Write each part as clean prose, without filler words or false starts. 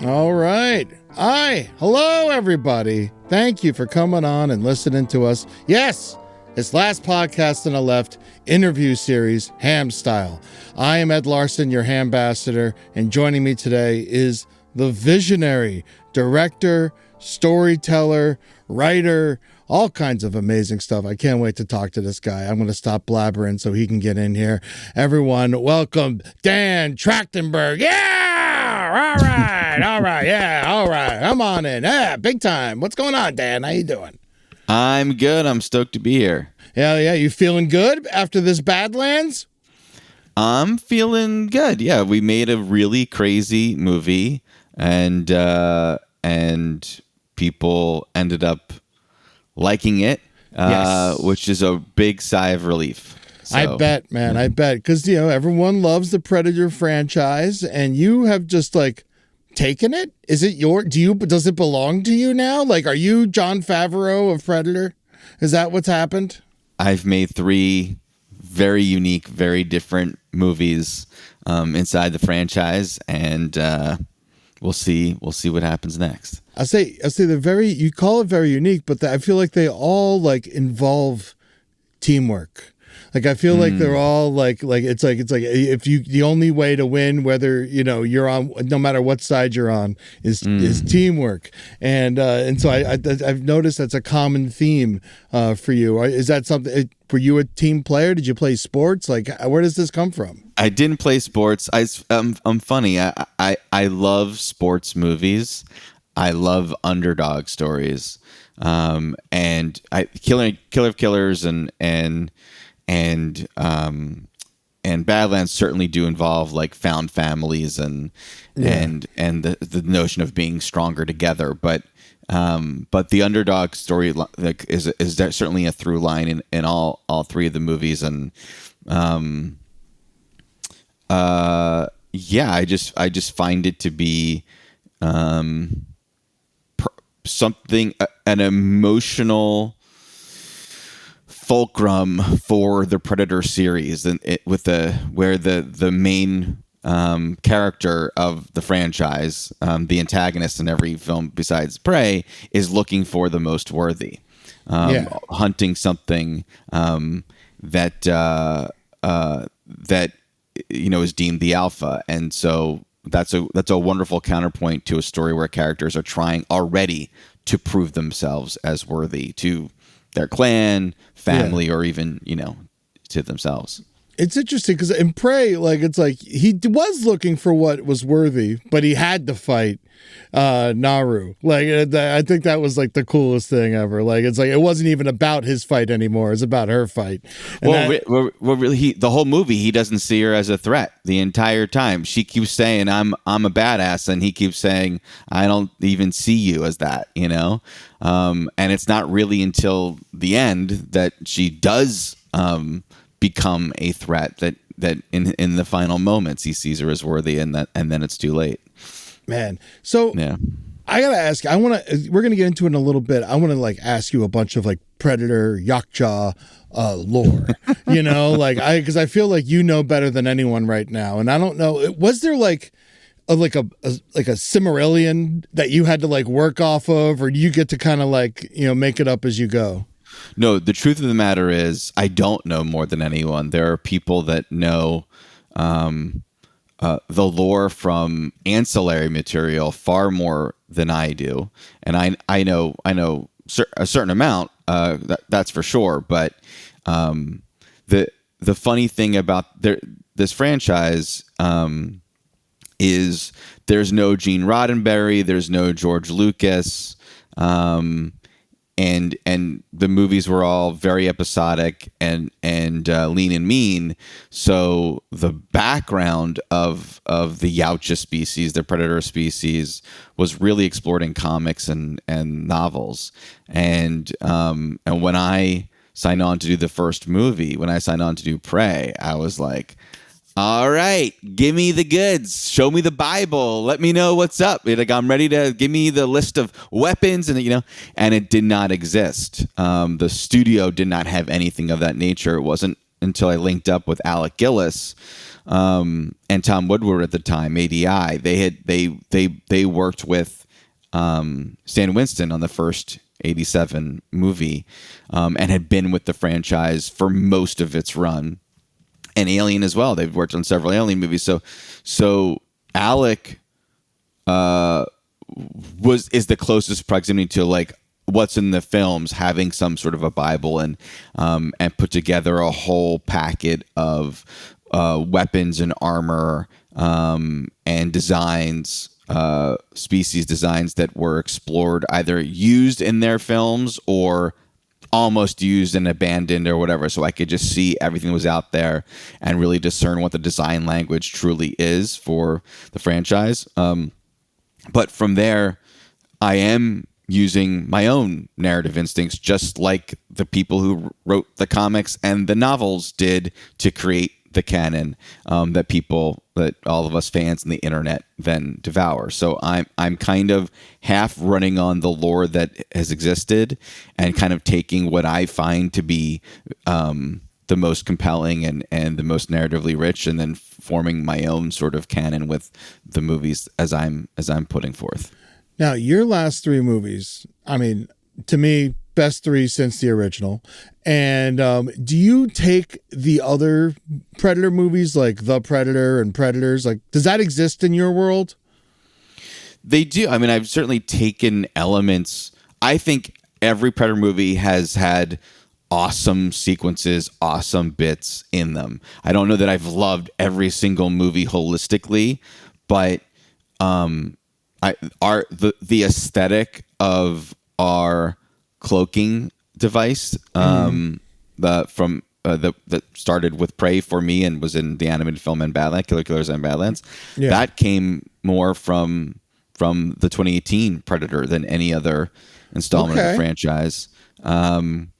All right. Hello, everybody. Thank you for coming on and listening to us. Yes, it's last podcast on the left, interview series, Ham Style. I am Ed Larson, your Ham ambassador, and joining me today is the visionary, director, storyteller, writer, all kinds of amazing stuff. I can't wait to talk to this guy. I'm going to stop blabbering so he can get in here. Everyone, welcome Dan Trachtenberg. Yeah! All right. Yeah, all right. Come on in. Yeah, big time. What's going on, Dan? How you doing? I'm good. I'm stoked to be here. Yeah. You feeling good after this Badlands? I'm feeling good. Yeah, we made a really crazy movie, and people ended up liking it, Yes. which is a big sigh of relief. So, I bet, man. I bet. Because, everyone loves the Predator franchise, and you have just, taken it? Is it does it belong to you now? Are you Jon Favreau of Predator? Is that what's happened? I've made 3 very unique, very different movies inside the franchise, and we'll see what happens next. I say you call it very unique, but I feel like they all involve teamwork. I feel like they're all it's like if you, the only way to win, whether you're on, no matter what side you're on, is teamwork, and so I've noticed that's a common theme for you. Is that something? Were you a team player? Did you play sports? Where does this come from? I didn't play sports. I'm funny. I love sports movies. I love underdog stories, and Killer of Killers and Badlands certainly do involve found families and the notion of being stronger together. But the underdog story is certainly a through line in all 3 of the movies. And I just find it to be something, an emotional fulcrum for the Predator series, and where the main character of the franchise, the antagonist in every film besides Prey, is looking for the most worthy, hunting something that is deemed the alpha, and so that's a wonderful counterpoint to a story where characters are trying already to prove themselves as worthy to their clan, family, or even, to themselves. It's interesting because in Prey, he was looking for what was worthy, but he had to fight Naru. I think that was the coolest thing ever. It wasn't even about his fight anymore; it's about her fight. And really, the whole movie, he doesn't see her as a threat the entire time. She keeps saying, "I'm a badass," and he keeps saying, "I don't even see you as that," And it's not really until the end that she does become a threat, that in the final moments he sees her as worthy, and then it's too late. Man, so yeah. I gotta ask. We're gonna get into it in a little bit. I want to ask you a bunch of Predator, Yautja lore. Because I feel like you know better than anyone right now, and I don't know. Was there a Cimmerillion that you had to work off of, or do you get to kind of make it up as you go? No, the truth of the matter is I don't know more than anyone. There are people that know the lore from ancillary material far more than I do, and I know a certain amount. That's for sure. But the funny thing about this franchise is there's no Gene Roddenberry, there's no George Lucas, and the movies were all very episodic and lean and mean. So the background of the Yautja species, the Predator species, was really explored in comics and novels. And when I signed on to do the first movie, when I signed on to do Prey, I was like, all right, give me the goods. Show me the Bible. Let me know what's up. I'm ready to give me the list of weapons, and it did not exist. The studio did not have anything of that nature. It wasn't until I linked up with Alec Gillis and Tom Woodward at the time, ADI. They worked with Stan Winston on the first 87 movie, and had been with the franchise for most of its run, and Alien as well. They've worked on several Alien movies. So Alec is the closest proximity to like what's in the films, having some sort of a Bible and put together a whole packet of weapons and armor and designs, species designs that were explored, either used in their films or almost used and abandoned or whatever. So I could just see everything that was out there and really discern what the design language truly is for the franchise. But from there, I am using my own narrative instincts, just like the people who wrote the comics and the novels did to create the canon that all of us fans and the internet then devour. So I'm kind of half running on the lore that has existed and kind of taking what I find to be the most compelling and the most narratively rich, and then forming my own sort of canon with the movies as I'm putting forth. Now, your last three movies, I mean, to me, best three since the original. And do you take the other Predator movies like The Predator and Predators? Like, does that exist in your world? They do. I mean, I've certainly taken elements. I think every Predator movie has had awesome sequences, awesome bits in them. I don't know that I've loved every single movie holistically, but the aesthetic of our cloaking device that started with Prey for me and was in the animated film and Badlands, Killers and Badlands. Yeah. That came more from the 2018 Predator than any other installment of the franchise. And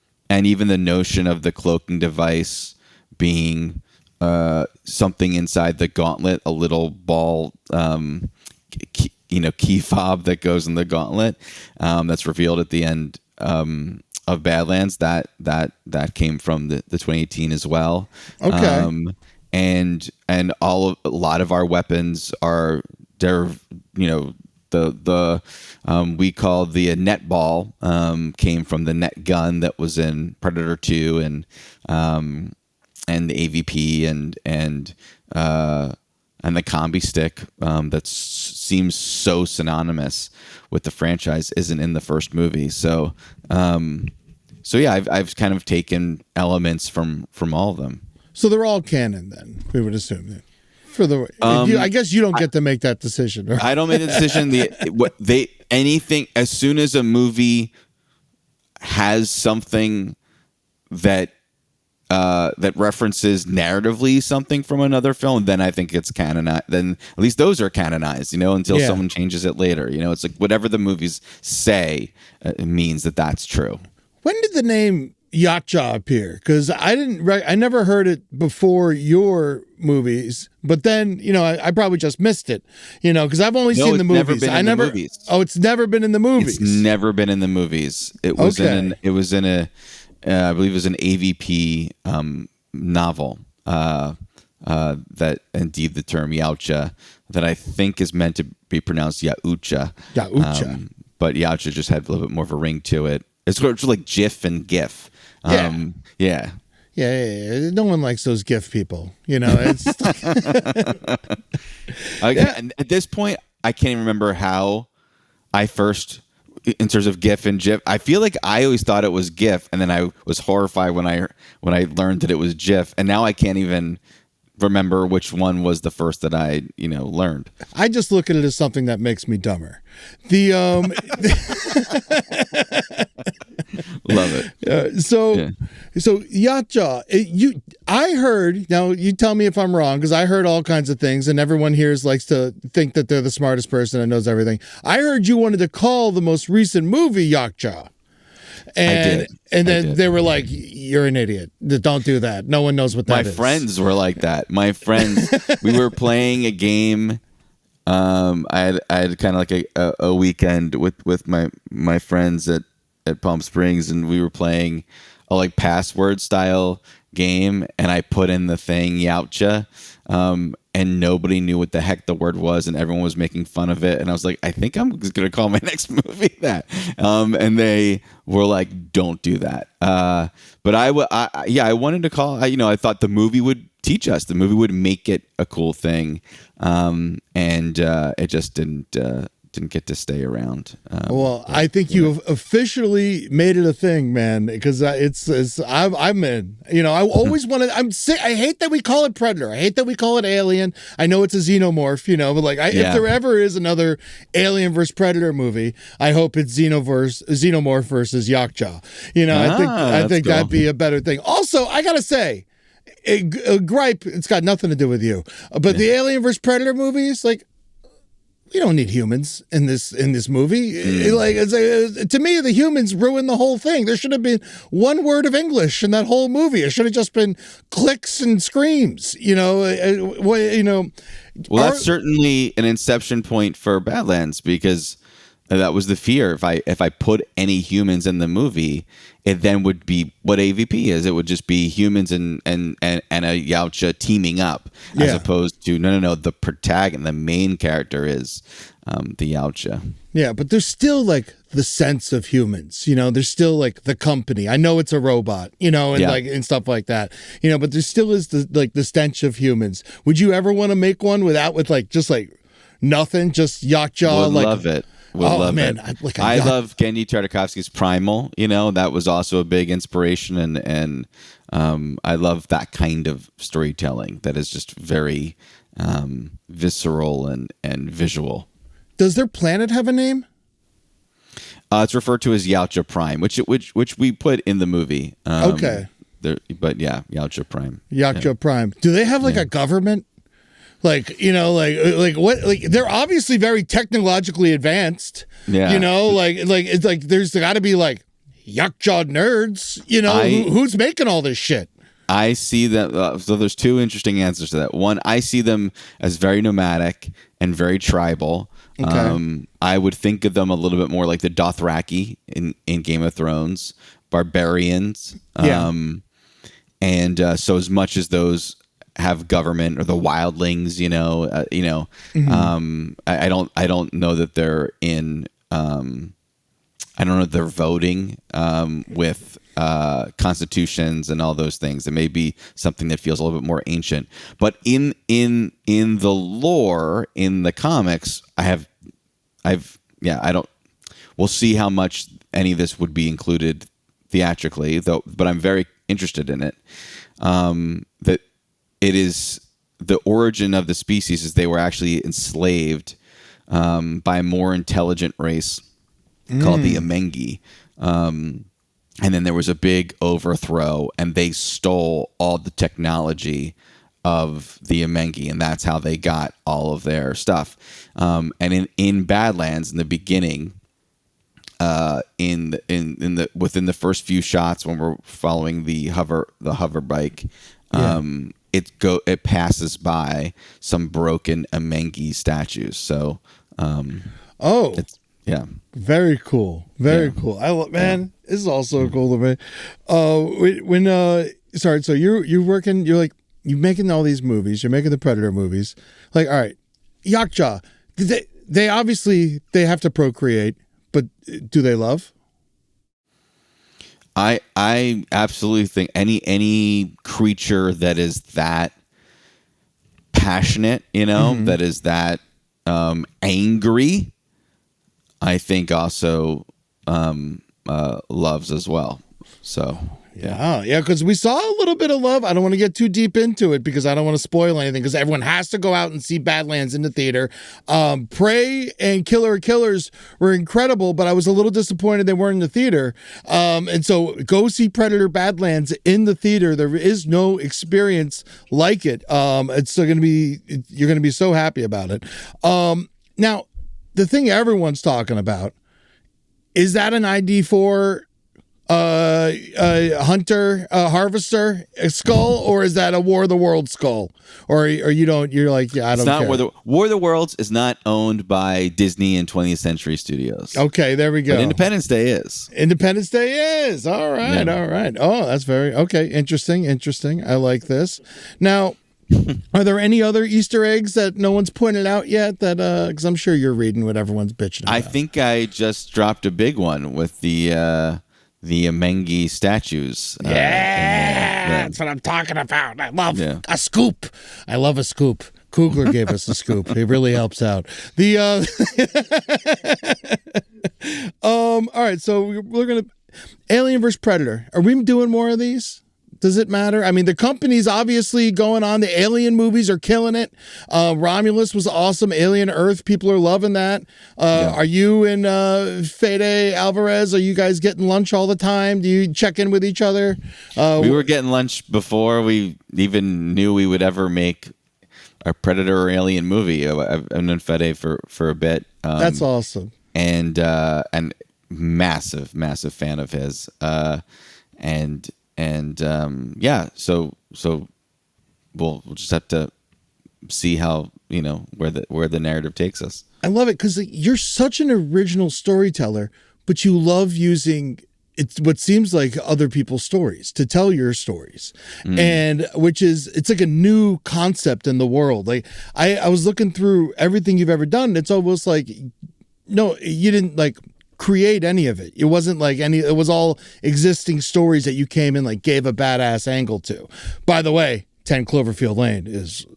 even the notion of the cloaking device being something inside the gauntlet, a little ball, key fob that goes in the gauntlet, that's revealed at the end of Badlands. That came from the 2018 as well. Okay. And a lot of our weapons are we call the net ball came from the net gun that was in Predator 2 and the AVP and the combi stick that seems so synonymous with the franchise isn't in the first movie. So yeah, I've kind of taken elements from all of them. So they're all canon then, we would assume that. I guess you don't get to make that decision. Right? I don't make the decision. Anything as soon as a movie has something that references narratively something from another film, then I think it's canonized. Then at least those are canonized, until someone changes it later. It's like whatever the movies say means that's true. When did the name Yautja appear? Because I never heard it before your movies, but then I probably just missed it, because I've only seen the movies. Movies. Oh, it's never been in the movies. It's never been in the movies. It was I believe it was an AVP novel that indeed the term Yautja that I think is meant to be pronounced Yautja. Yautja. But Yautja just had a little bit more of a ring to it. It's sort of like GIF and GIF. Yeah. No one likes those GIF people. It's and at this point, I can't even remember how I first, in terms of GIF and GIF. I feel like I always thought it was GIF, and then I was horrified when I learned that it was GIF, and now I can't even remember which one was the first that I learned. I just look at it as something that makes me dumber. Love it. So Yautja, I heard, now you tell me if I'm wrong, because I heard all kinds of things, and everyone here likes to think that they're the smartest person that knows everything. I heard you wanted to call the most recent movie Yautja. And then they were like, "You're an idiot. Don't do that. No one knows what that is." My friends were like that. My friends, we were playing a game. I had kind of like a weekend with my friends at Palm Springs, and we were playing a like password style game and I put in the thing Yautja, and nobody knew what the heck the word was, and everyone was making fun of it. And I was like, I think I'm just going to call my next movie that. And they were like, don't do that. But I wanted to call, I thought the movie would teach us, the movie would make it a cool thing. And it just didn't get to stay around. I think you have officially made it a thing, man. Because I'm in. I always wanted. I'm sick. I hate that we call it Predator. I hate that we call it Alien. I know it's a xenomorph. But like, if there ever is another Alien versus Predator movie, I hope it's Xenomorph versus Yautja. I think cool. that'd be a better thing. Also, I gotta say, a gripe. It's got nothing to do with you, but the Alien versus Predator movies, like. We don't need humans in this movie. To me, the humans ruin the whole thing. There should have been one word of English in that whole movie. It should have just been clicks and screams. Well, that's certainly an inception point for Badlands, because that was the fear. If I put any humans in the movie, it then would be what AVP is. It would just be humans and a Yautja teaming up, as opposed to no. The protagonist, the main character is the Yautja. Yeah, but there's still like the sense of humans. There's still like the company. I know it's a robot, and stuff like that. But there still is the stench of humans. Would you ever want to make one with just nothing, just Yautja? Would love it. Love man, it. I love Genndy Tartakovsky's Primal. That was also a big inspiration, and I love that kind of storytelling that is just very visceral and visual. Does their planet have a name? It's referred to as Yautja Prime, which we put in the movie. Okay, but yeah, Yautja Prime. Yautja Prime. Do they have a government? What? They're obviously very technologically advanced. Yeah. It's like there's got to be Yautja nerds. Who's making all this shit? I see that. So there's two interesting answers to that. One, I see them as very nomadic and very tribal. Okay. I would think of them a little bit more like the Dothraki in Game of Thrones, barbarians. And so as much as those have government, or the wildlings, I don't know that they're in. I don't know if they're voting with constitutions and all those things. It may be something that feels a little bit more ancient. But in the lore, in the comics, I don't. We'll see how much any of this would be included theatrically, though. But I'm very interested in it. That it is the origin of the species is they were actually enslaved by a more intelligent race called the Amengi. And then there was a big overthrow, and they stole all the technology of the Amengi, and that's how they got all of their stuff. And in Badlands, in the beginning, within the first few shots when we're following the hover bike, it passes by some broken Amengi statues. So, very cool, very cool. This is also cool to me. So you're working, you're making all these movies, you're making the Predator movies. All right, Yautja, they obviously they have to procreate, but do they love? I absolutely think any creature that is that passionate, that is that angry, I think also loves as well. So yeah, because we saw a little bit of love. I don't want to get too deep into it because I don't want to spoil anything, because everyone has to go out and see Badlands in the theater. Prey and Killer of Killers were incredible, but I was a little disappointed they weren't in the theater. And so go see Predator Badlands in the theater. There is no experience like it. It's still you're going to be so happy about it. Now, the thing everyone's talking about, is that an ID4 hunter, harvester skull, or is that a War of the Worlds skull? Or you don't? You're like, yeah, I don't care. War of the Worlds is not owned by Disney and 20th Century Studios. Okay, there we go. But Independence Day is. Independence Day is. All right, all right. Oh, that's very okay. Interesting. I like this. Now, are there any other Easter eggs that no one's pointed out yet? That because I'm sure you're reading what everyone's bitching about. I think I just dropped a big one with the Amengi statues. That's what I'm talking about. I love a scoop. I love a scoop. Kugler gave us a scoop. It really helps out. The all right, so we're gonna Alien vs Predator. Are we doing more of these? Does it matter? I mean, the company's obviously going on. The Alien movies are killing it. Romulus was awesome. Alien Earth, people are loving that. Are you and Fede Alvarez, are you guys getting lunch all the time? Do you check in with each other? We were getting lunch before we even knew we would ever make a Predator or Alien movie. I've known Fede for a bit. That's awesome. And massive fan of his. So we'll just have to see how, where the narrative takes us. I love it because you're such an original storyteller, but you love using what seems like other people's stories to tell your stories, and it's like a new concept in the world. Like I was looking through everything you've ever done. It's almost like, no, you didn't like create any of it. It wasn't like it was all existing stories that you came in, like gave a badass angle to. By the way, 10 Cloverfield Lane is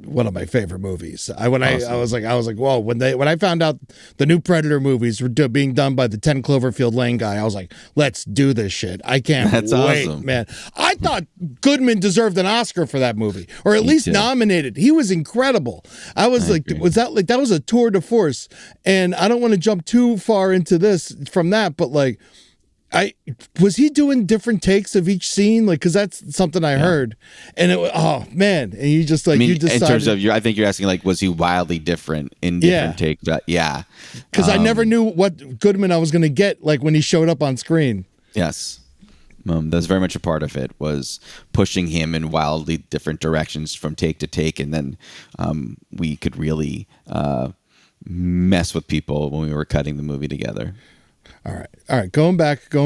one of my favorite movies. I was like, whoa, when I found out the new Predator movies were being done by the 10 Cloverfield Lane guy, I was like, let's do this shit. I can't wait, awesome. Man. I thought Goodman deserved an Oscar for that movie, or at least nominated. He was incredible. I agree. That was a tour de force. And I don't want to jump too far into this from that, but like, was he doing different takes of each scene? Like, cause that's something I heard, and it was, oh man. And you just like, you decided, in terms of I think you're asking like, was he wildly different in different takes? Yeah. Cause I never knew what Goodman I was going to get. Like when he showed up on screen. Yes. That's very much a part of it, was pushing him in wildly different directions from take to take. And then, we could really, mess with people when we were cutting the movie together. All right. Going back to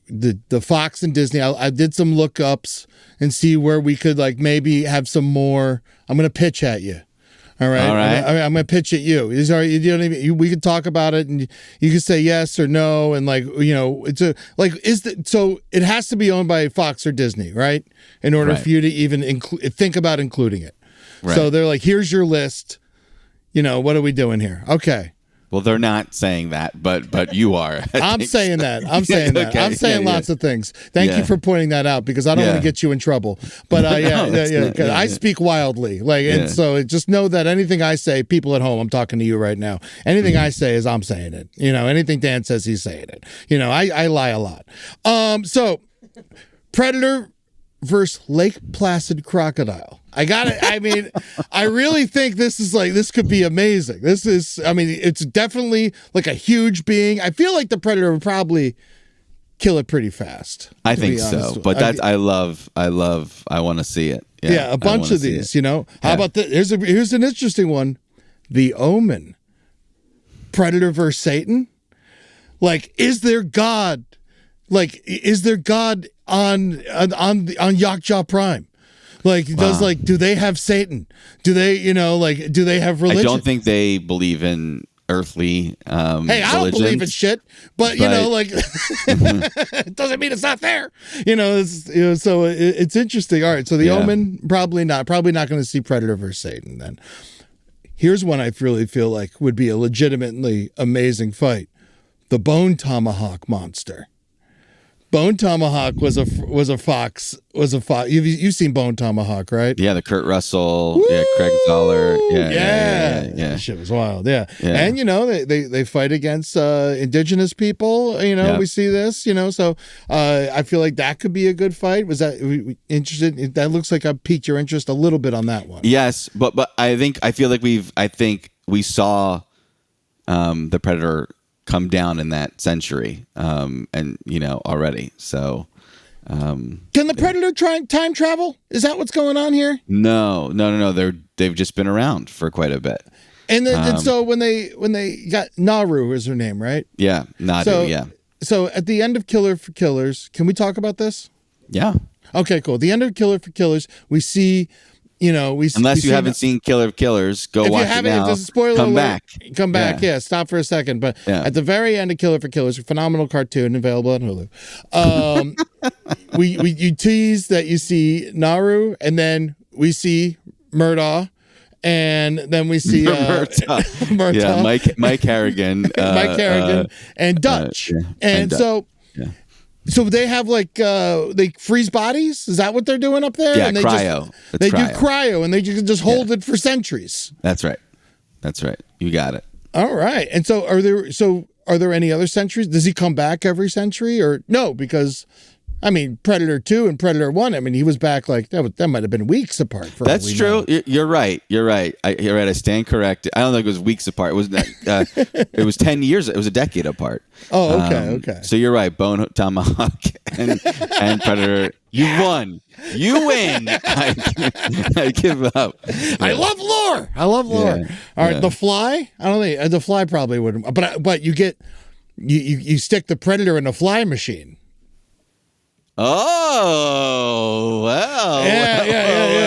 the Fox and Disney. I did some lookups and see where we could like maybe have some more. I'm going to pitch at you. All right. I'm going to pitch at you. We could talk about it, and you can say yes or no, and like so it has to be owned by Fox or Disney, right? In order for you to even think about including it. Right. So they're like, here's your list. What are we doing here? Okay. Well, they're not saying that, but you are. I'm saying that. I'm saying that. Okay. I'm saying lots of things. Thank you for pointing that out, because I don't want to get you in trouble. But I speak wildly, and so just know that anything I say, people at home, I'm talking to you right now. Anything I say is I'm saying it. Anything Dan says, he's saying it. I lie a lot. So Predator versus Lake Placid crocodile. I got it. I mean, I really think this could be amazing. It's definitely like a huge being. I feel like the Predator would probably kill it pretty fast. I think so. But I want to see it. Yeah, a bunch of these, How about this? Here's an interesting one. The Omen. Predator versus Satan. Like, is there God? Like, is there God on Yautja Prime? Like, do they have Satan? Do they, do they have religion? I don't think they believe in earthly hey, I don't believe in shit, but it doesn't mean it's not there. So it's interesting. All right, so the Omen, probably not going to see Predator versus Satan then. Here's one I really feel like would be a legitimately amazing fight. The Bone Tomahawk monster. Bone Tomahawk was a fox. You've seen Bone Tomahawk, right? Yeah, the Kurt Russell, Craig Zoller. Yeah. That shit was wild. Yeah. And they fight against indigenous people. We see this. So I feel like that could be a good fight. Was that interested? That looks like I piqued your interest a little bit on that one. Yes, but I think we saw the Predator come down in that century, and already. So, can the Predator time travel? Is that what's going on here? No. They've just been around for quite a bit. And so when they got Naru is her name, right? Yeah, Nadu. So at the end of Killer for Killers, can we talk about this? Yeah. Okay, cool. The end of Killer for Killers, we see. Unless you haven't seen Killer of Killers, go watch it now. If there's a spoiler come alert, come back. Yeah, stop for a second. But at the very end of Killer for Killers, a phenomenal cartoon available on Hulu. You tease that you see Naru, and then we see Murdaugh, and then we see Murtaugh. Yeah, Mike Harrigan, and Dutch, and so. Yeah. So they have they freeze bodies? Is that what they're doing up there? Yeah, and they cryo. Do cryo, and they can just hold it for centuries. That's right. You got it. All right. And so are there any other centuries? Does he come back every century or no? Because Predator 2 and Predator 1, he was back that might have been weeks apart. That's true. You're right. I stand corrected. I don't think it was weeks apart. It was it was 10 years. It was a decade apart. Oh, okay. So you're right. Bone Tomahawk and Predator. You won. You win. I give up. Yeah. I love lore. Yeah. All right. The Fly. I don't think the Fly probably wouldn't. But you get you stick the Predator in a fly machine. Oh, well. Yeah.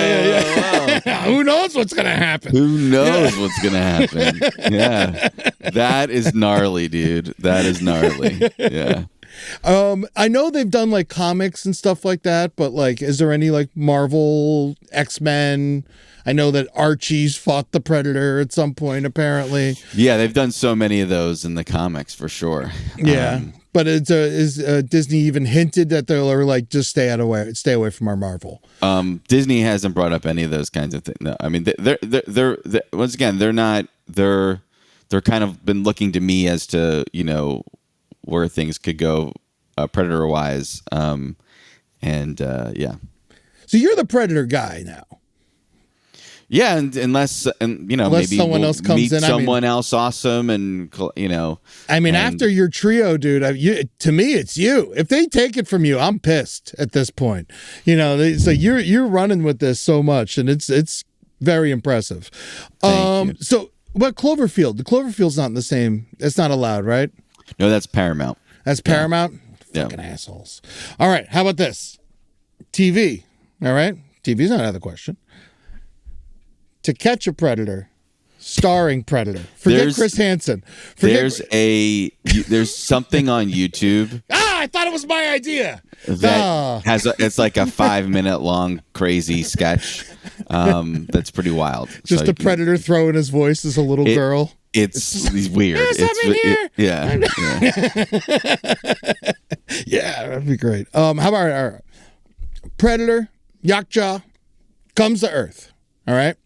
Who knows what's going to happen? What's going to happen? Yeah. That is gnarly, dude. That is gnarly. Yeah. I know they've done comics and stuff like that, but is there any Marvel, X-Men? I know that Archie's fought the Predator at some point, apparently. Yeah, they've done so many of those in the comics for sure. Yeah. But is Disney even hinted that they'll just stay away from our Marvel? Disney hasn't brought up any of those kinds of things. No, they're once again they're kind of been looking to me as to where things could go Predator wise, yeah. So you're the Predator guy now. Yeah, unless maybe someone else comes meet in, someone else awesome, and after your trio, dude, to me it's you. If they take it from you, I'm pissed at this point. So you're running with this so much, and it's very impressive. Thank you. So what Cloverfield? The Cloverfield's not in the same. It's not allowed, right? No, that's Paramount. That's Paramount. Yeah. Fucking assholes. All right, how about this? TV. All right, TV's not out of the question. To Catch a Predator, starring Predator. Forget Chris Hansen. There's something on YouTube. I thought it was my idea. That it's like a 5-minute long crazy sketch. That's pretty wild. Just a Predator throwing his voice as a little girl. It's weird. Yeah. Yeah, that'd be great. How about Predator, Yautja, comes to Earth. All right.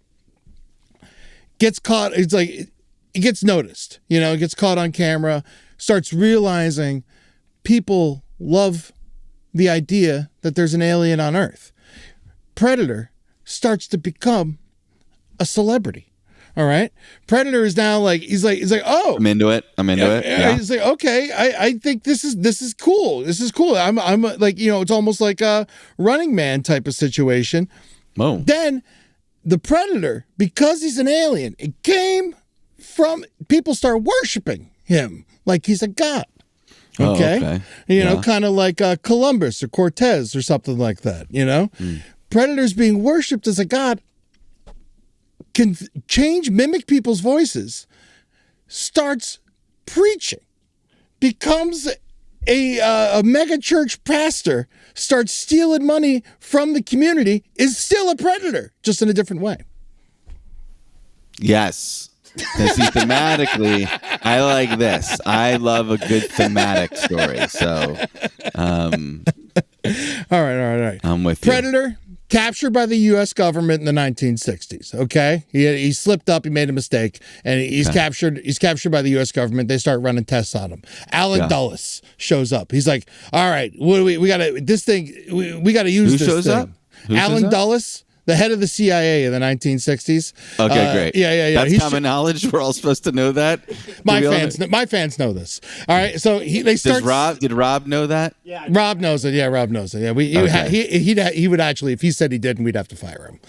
Gets caught. It's it gets noticed. It gets caught on camera. Starts realizing people love the idea that there's an alien on Earth. Predator starts to become a celebrity. All right. Predator is now he's like, oh, I'm into it. Yeah. He's like, okay, I think this is cool. This is cool. I'm it's almost like a Running Man type of situation. Oh. Then the Predator, because he's an alien, it came from people start worshiping him like he's a god. Okay. Kind of like Columbus or Cortez or something like that. Predators being worshipped as a god can mimic people's voices, starts preaching, becomes a mega church pastor, starts stealing money from the community, is still a predator, just in a different way. Yes. See, thematically, I like this. I love a good thematic story. So, all right. I'm with you. Predator, captured by the U.S. government in the 1960s. Okay, he slipped up. He made a mistake, and he's captured. He's captured by the U.S. government. They start running tests on him. Alan Dulles shows up. He's like, "All right, what do we got to this thing? We got to use Who this shows thing." up? Who Alan shows up? Dulles, the head of the CIA in the 1960s. Okay, great. Yeah. That's common knowledge. We're all supposed to know that. My fans know this. All right, so Did Rob know that? Yeah, Rob knows it. Yeah, Rob knows it. Yeah, he would actually, if he said he didn't, we'd have to fire him.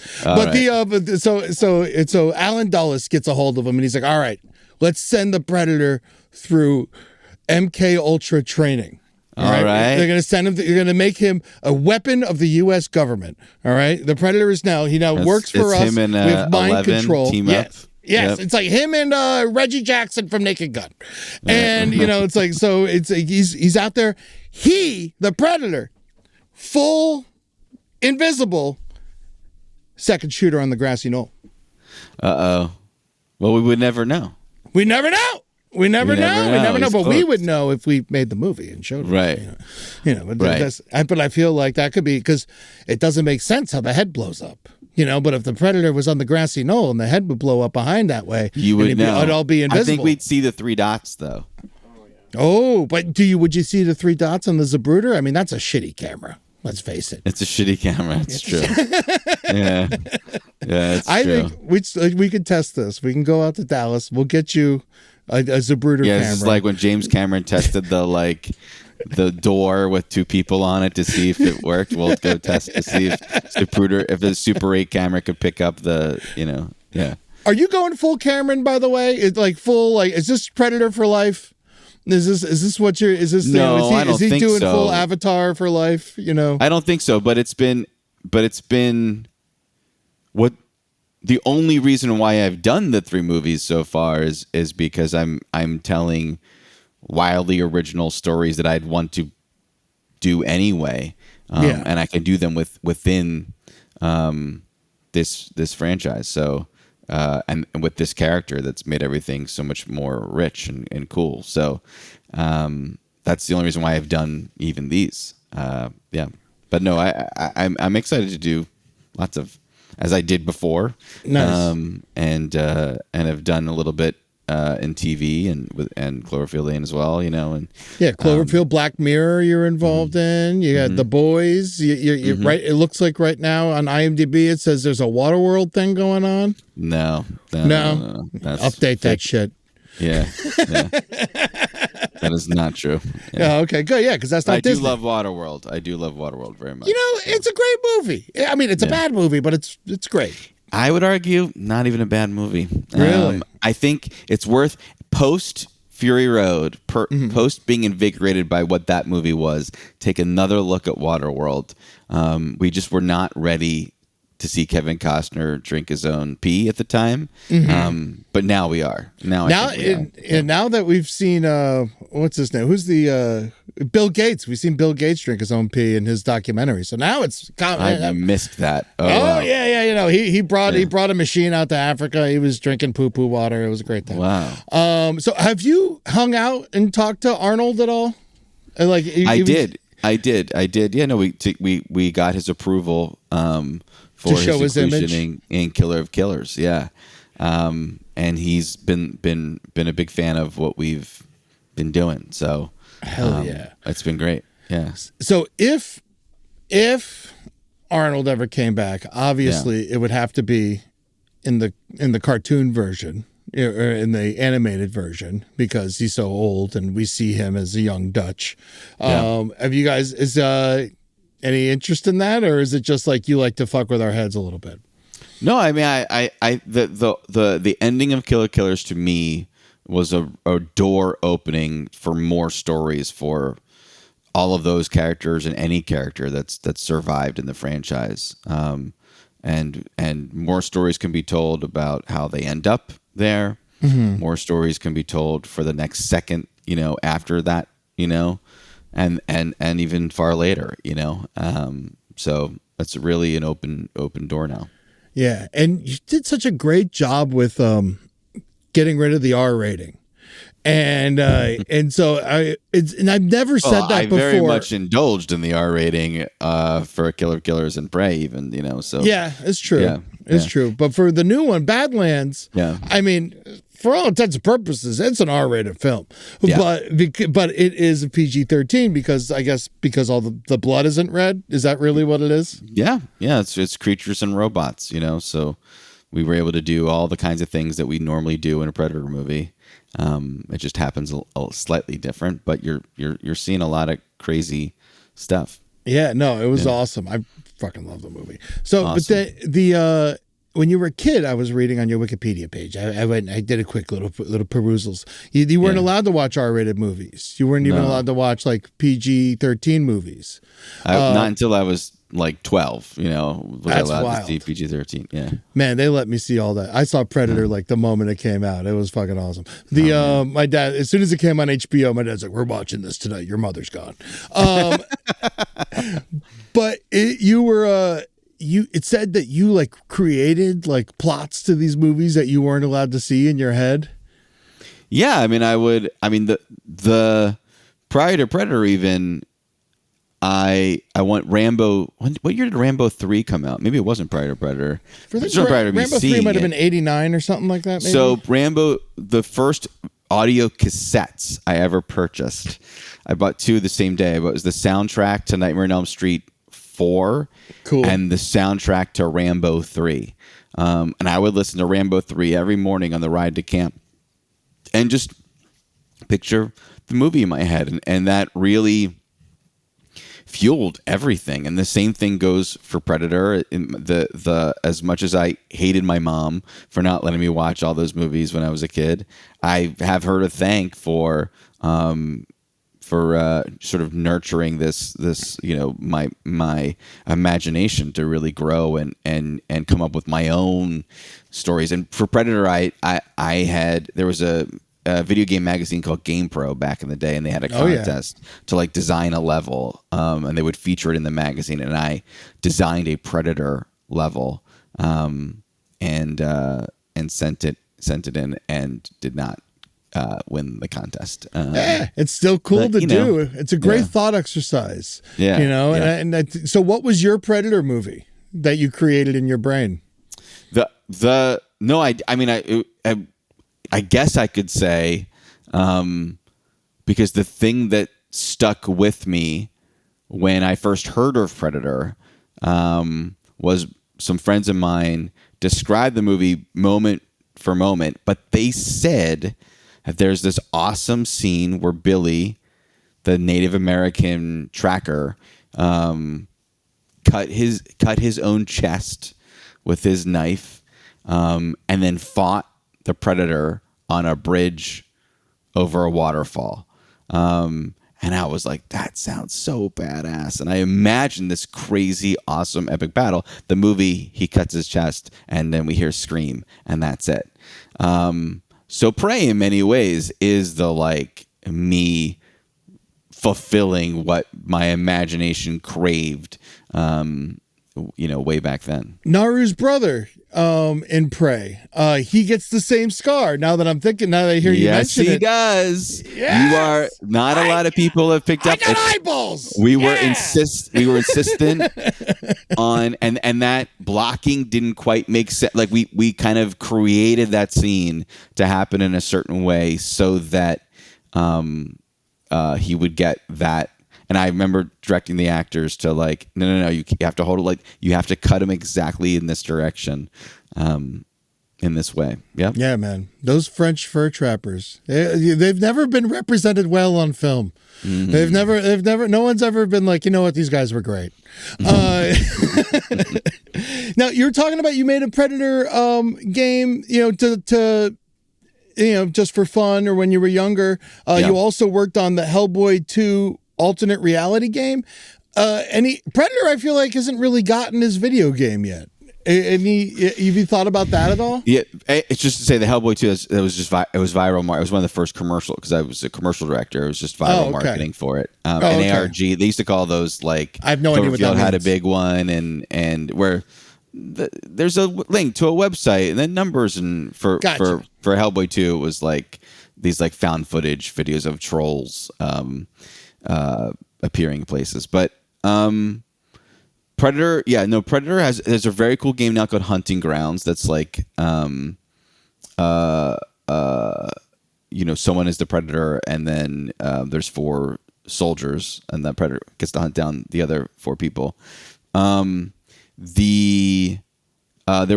So Alan Dulles gets a hold of him, and he's like, all right, let's send the Predator through MK Ultra training. All right. They're going to send him. You're going to make him a weapon of the U.S. government. All right. The Predator is now. He works for us. Him and, with mind 11 control. Team up. Yes, It's like him and Reggie Jackson from Naked Gun, and it's like he's out there. The Predator, full invisible, second shooter on the grassy knoll. Well, we would never know. We never know. We never know. But we would know if we made the movie and showed it. Right. But I feel like that could be because it doesn't make sense how the head blows up. But if the Predator was on the grassy knoll and the head would blow up behind that way, you would know. It'd all be invisible. I think we'd see the 3 dots though. Oh, but would you see the 3 dots on the Zapruder? I mean, that's a shitty camera. Let's face it. It's a shitty camera. It's true. Yeah. It's true. I think we could test this. We can go out to Dallas. We'll get you a Zapruder camera. Yeah, it's like when James Cameron tested the door with 2 people on it to see if it worked. We'll go test to see if the Super 8 camera could pick up yeah. Are you going full Cameron, by the way? It's like full, is this Predator for life? Is this what you're, is this, no, I don't is he think doing so. full Avatar for life, I don't think so, but it's been what the only reason why I've done the 3 movies so far is because I'm telling wildly original stories that I'd want to do anyway, and I can do them within this franchise. So and with this character that's made everything so much more rich and cool. So that's the only reason why I've done even these. But no, I'm excited to do lots of, as I did before. Nice. And have done a little bit in TV and Cloverfield Lane as well, and Cloverfield, Black Mirror you're involved in. You got The Boys. You're right. It looks like right now on IMDb it says there's a Waterworld thing going on. No. Update that shit. Yeah. That is not true. Yeah. Okay, good. Yeah, because that's not Disney. I do love Waterworld very much. It's a great movie. I mean, it's a bad movie, but it's great. I would argue not even a bad movie. Really? I think it's worth post Fury Road, post being invigorated by what that movie was, take another look at Waterworld. We just were not ready to see Kevin Costner drink his own pee at the time. But now we are. Now that we've seen what's his name? Who's the Bill Gates? We've seen Bill Gates drink his own pee in his documentary. So now it's I missed that. Wow. Yeah. He brought a machine out to Africa. He was drinking poo water. It was a great time. Wow. So have you hung out and talked to Arnold at all? I did. Yeah, no, we got his approval for to show his image in Killer of Killers. Yeah. And he's been a big fan of what we've been doing. So hell yeah, it's been great. Yeah. So if Arnold ever came back, obviously it would have to be in the cartoon version or in the animated version because he's so old and we see him as a young Dutch. Have you guys any interest in that, or is it just like you like to fuck with our heads a little bit? No, I mean, the ending of Killer Killers to me was a door opening for more stories for all of those characters and any character that's survived in the franchise. And more stories can be told about how they end up there. More stories can be told for the next second, after that, and even far later, so that's really an open door now. Yeah, and you did such a great job with getting rid of the R rating, and so I've never said that before. I very much indulged in the R rating for Killer of Killers and Prey, even. So yeah, it's true. Yeah. It's true. But for the new one, Badlands, I mean, for all intents and purposes, it's an R-rated film, Yeah. but it is a PG-13 because I guess because all the blood isn't red. Is that really what it is? Yeah. It's creatures and robots, so we were able to do all the kinds of things that we normally do in a Predator movie. It just happens a slightly different, but you're seeing a lot of crazy stuff. Yeah, no, it was awesome. I fucking love the movie. So, Awesome. but the when you were a kid, I was reading on your Wikipedia page. I went, I did a quick little perusals. You weren't allowed to watch R-rated movies. You weren't even allowed to watch like PG-13 movies. Not until I was like 12, was I That's allowed wild. to see PG-13. Yeah. Man, they let me see all that. I saw Predator like the moment it came out. It was fucking awesome. My dad, as soon as it came on HBO, my dad's like, "We're watching this tonight. Your mother's gone." But it said that you like created like plots to these movies that you weren't allowed to see in your head. Yeah, the prior to Predator even, I want Rambo. What year did Rambo 3 come out? Maybe it wasn't prior to Predator. Rambo 3 might have been 89 or something like that. Maybe? So Rambo, the first audio cassettes I ever purchased, I bought 2 the same day. But it was the soundtrack to Nightmare on Elm Street 4, cool, and the soundtrack to Rambo 3. And I would listen to Rambo 3 every morning on the ride to camp, and just picture the movie in my head, and that really fueled everything. And the same thing goes for Predator. The as much as I hated my mom for not letting me watch all those movies when I was a kid, I have her to thank for sort of nurturing this my imagination to really grow and come up with my own stories. And for Predator, there was a video game magazine called GamePro back in the day, and they had a contest to like design a level, and they would feature it in the magazine. And I designed a Predator level, and sent it in, and did not win the contest. It's still cool to do. It's a great thought exercise. Yeah, So, what was your Predator movie that you created in your brain? I guess I could say, because the thing that stuck with me when I first heard of Predator was some friends of mine described the movie moment for moment, but they said that there's this awesome scene where Billy, the Native American tracker, cut his own chest with his knife, and then fought the Predator on a bridge over a waterfall. And I was like, that sounds so badass. And I imagined this crazy, awesome, epic battle. The movie, he cuts his chest, and then we hear scream, and that's it. So Prey, in many ways, is the me fulfilling what my imagination craved, way back then. Naru's brother in Prey, he gets the same scar. Now that I hear you mention it. Yes, he does. Yes! You are not a lot of people have picked up. I got eyeballs. We were insistent on, and that blocking didn't quite make sense. Like we kind of created that scene to happen in a certain way so that he would get that. And I remember directing the actors to no, you have to hold it, you have to cut him exactly in this direction, in this way. Yeah. Yeah, man. Those French fur trappers, they've never been represented well on film. Mm-hmm. They've never, no one's ever been like, you know what, these guys were great. Now you're talking about, you made a Predator game, to just for fun, or when you were younger. You also worked on the Hellboy 2 alternate reality game. Predator, I feel like, hasn't really gotten his video game yet. Have you thought about that at all? Yeah, it's just to say the Hellboy 2, it was viral. It was one of the first commercial, because I was a commercial director. It was just viral marketing for it. And ARG, they used to call those I have no idea what that means. Had a big one, and where there's a link to a website and then numbers, and for Hellboy 2, it was these found footage videos of trolls appearing places. But Predator, Predator has a very cool game now called Hunting Grounds. That's someone is the predator, and then there's 4 soldiers, and that predator gets to hunt down the other 4 people. There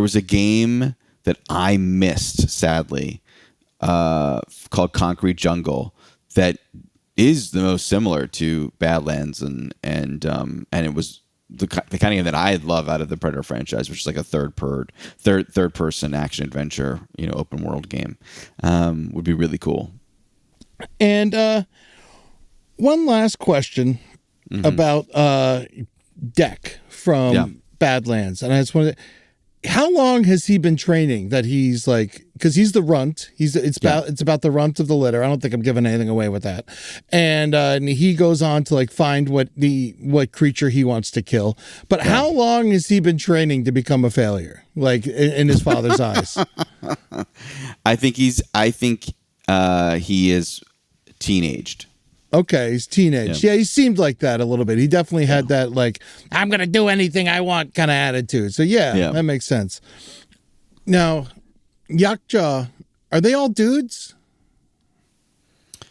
was a game that I missed, sadly, called Concrete Jungle, that is the most similar to Badlands, and it was the kind of game that I love out of the Predator franchise, which is like a third person action adventure, open world game. Would be really cool. And one last question about Deck from Badlands, and I just wanted. How long has he been training that he's like, because he's the runt, it's about the runt of the litter. I don't think I'm giving anything away with that. And he goes on to like find what creature he wants to kill. But how long has he been training to become a failure? Like in his father's eyes? I think he is teenaged. Okay, he's teenage. Yeah, he seemed like that a little bit. He definitely had that, like, I'm going to do anything I want kind of attitude. So, yeah, that makes sense. Now, Yautja, are they all dudes?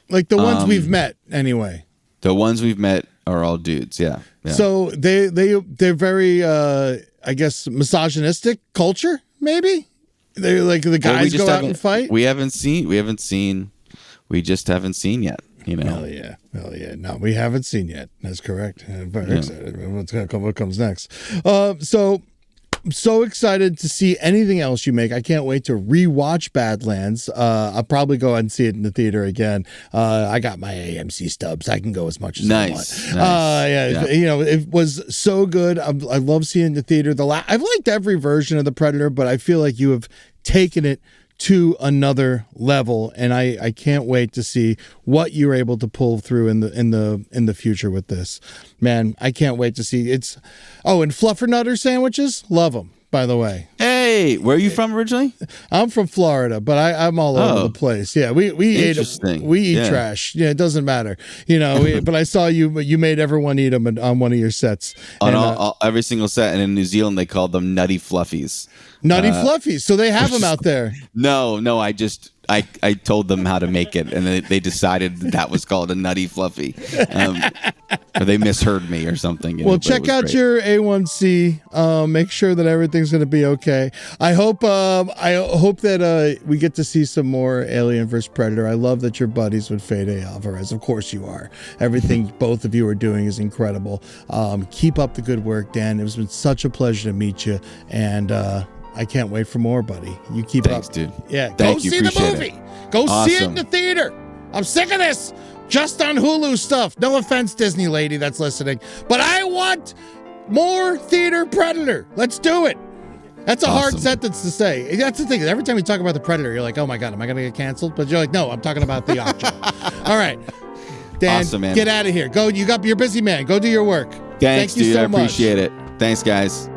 Like the ones we've met, anyway. The ones we've met are all dudes, yeah. So they're very, I guess, misogynistic culture, maybe? They're like the guys go out and fight? We just haven't seen yet. Hell yeah. No, we haven't seen yet. That's correct. I'm very excited. What comes next? So I'm so excited to see anything else you make. I can't wait to rewatch Badlands. I'll probably go out and see it in the theater again. I got my AMC stubs. I can go as much as I want. Nice. It was so good. I love seeing it in the theater. I've liked every version of the Predator, but I feel like you have taken it to another level, and I can't wait to see what you're able to pull through in the future with this. Man, I can't wait to see and Fluffernutter sandwiches, love them, by the way. Hey, where are you from originally? I'm from Florida, but I'm all over the place. Yeah, we eat trash. Yeah, it doesn't matter. But I saw you made everyone eat them on one of your sets. On every single set, and in New Zealand they called them Nutty Fluffies. Nutty Fluffies. So they have them out there. No, I told them how to make it, and they decided that was called a Nutty Fluffy. Or they misheard me or something. Well, check out your A1C. Make sure that everything's going to be okay. I hope that we get to see some more Alien vs. Predator. I love that you're buddies with Fede Alvarez. Of course you are. Everything both of you are doing is incredible. Keep up the good work, Dan. It has been such a pleasure to meet you, and I can't wait for more, buddy. You keep Thanks, up. Dude. Yeah, go see the movie. Go see it in the theater. I'm sick of this. Just on Hulu stuff. No offense, Disney lady that's listening, but I want more theater Predator. Let's do it. That's a hard sentence to say. That's the thing. Every time you talk about the Predator, you're like, oh my God, am I going to get canceled? But you're like, no, I'm talking about the Yautja. All right. Dan, awesome, man. Get out of here. Go. You're busy man. Go do your work. Thanks, Thank you dude. so I much. appreciate it. Thanks, guys.